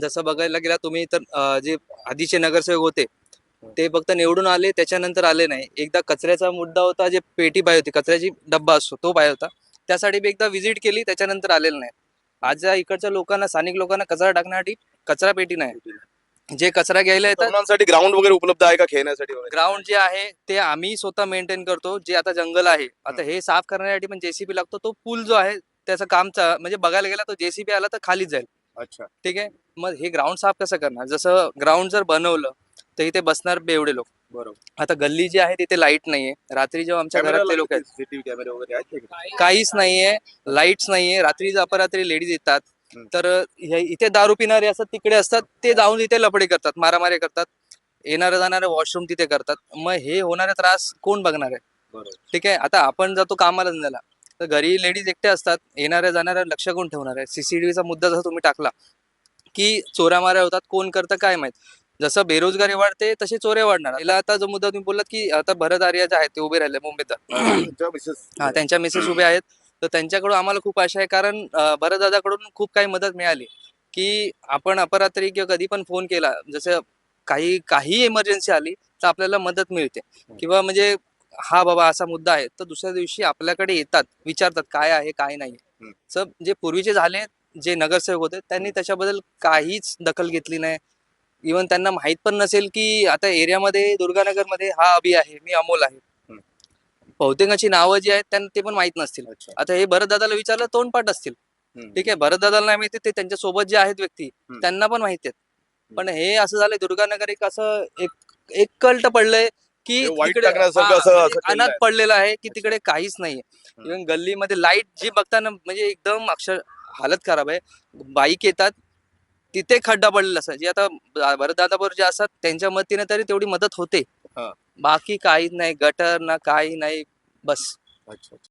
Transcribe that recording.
जसं बघायला गेला तुम्ही तर जे आधीचे नगरसेवक होते ते फक्त निवडून आले त्याच्यानंतर आले नाही. एकदा कचऱ्याचा मुद्दा होता, जे पेटी पाहिजे होती, कचऱ्याची डब्बा असतो तो पाहिजे होता, त्यासाठी मी एकदा व्हिजिट केली, त्याच्यानंतर आलेलं नाही. आज या इकडच्या लोकांना, स्थानिक लोकांना कचरा टाकण्यासाठी कचरा पेटी नाही. जे कचरा घ्यायला येतात, तरुणांसाठी ग्राउंड वगैरे उपलब्ध आहे का खेळण्यासाठी वगैरे? ग्राउंड जे आहे ते आम्ही स्वतः मेंटेन करतो. जे आता जंगल आहे, आता हे साफ करण्यासाठी पण जेसीबी लागतो. तो पूल जो आहे त्याचं म्हणजे बघायला गेला तो जेसीबी आला तर खालीच जाईल. अच्छा. ठीक आहे. मग हे ग्राउंड साफ कसं करणार? जसं ग्राउंड जर बनवलं तर इथे बसणार एवढे लोक. बरोबर. आता गल्ली जी आहे तिथे लाईट नाहीये. रात्री जेव्हा आमच्या घरातले लोक आहेत, सीसीटीव्ही कॅमेरे वगैरे आहेत का? काहीच नाहीये, लाईट्स नाहीये. रात्री अपरात्री लेडीज येतात, तर इथे दारू पिणारे असतात, तिकडे असतात, ते जाऊन इथे लफडे करतात, मारामारी करतात, येणारे जाणारे वॉशरूम तिथे करतात. मग हे होणारे त्रास कोण बघणार आहे? बरोबर. ठीक आहे. आता आपण जातो कामाला धंद्याला, तर घरी लेडीज एकटे असतात, येणाऱ्या जाणाऱ्या लक्ष कोण ठेवणार आहे? सीसीटीव्हीचा मुद्दा जसा तुम्ही टाकला की चोऱ्या माऱ्या होतात, कोण करतं काय माहित. जसं बेरोजगारी वाढते तसे चोऱ्या वाढणार. याला आता जो मुद्दा तुम्ही बोललात की आता भरत आर्या जे आहेत ते उभे राहिले मुंबईत, त्यांच्या मिसेस. हा त्यांच्या मिसेस उभे आहेत, तर त्यांच्याकडून आम्हाला खूप आशा आहे. कारण भरत दादाकडून खूप काही मदत मिळाली की आपण अपरात्री किंवा कधी पण फोन केला, जसं काही इमर्जन्सी आली तर आपल्याला मदत मिळते. किंवा म्हणजे हा बाबा असा मुद्दा आहे, तर दुसऱ्या दिवशी आपल्याकडे येतात, विचारतात काय आहे काय नाही. सब जे पूर्वीचे झाले, जे नगरसेवक होते त्यांनी त्याच्याबद्दल काहीच दखल घेतली नाही. इव्हन त्यांना माहित पण नसेल की आता एरियामध्ये दुर्गानगर मध्ये हा अभि आहे, मी अमोल आहे. बहुतेकांची नावं जी आहेत त्यांना ते पण माहित नसतील. आता हे भरत दादाला विचारलं तोंडपाठ असतील. ठीक आहे. भरत दादाला नाही माहिती, ते त्यांच्या सोबत जे आहेत व्यक्ती त्यांना पण माहिती आहेत. पण हे असं झालंय, दुर्गानगर एक असं एक कल्ट पडलंय की वाईट तिकडे टाकण्यासारखं असं म्हणजे केलेलं अनाथ आहे. पडलेलं आहे की तिकडे काहीच नाहीये. इव्हन गल्लीमध्ये लाईट जी बघताना म्हणजे एकदम हालत खराब आहे. बाईक येतात तिथे खड्डा पडलेला असं, जे आता भरतदादा बरोबर जे असतात त्यांच्या मतीने तरी तेवढी मदत होते. हा. बाकी काहीच नाही, गटर ना काही नाही, बस. अच्छा.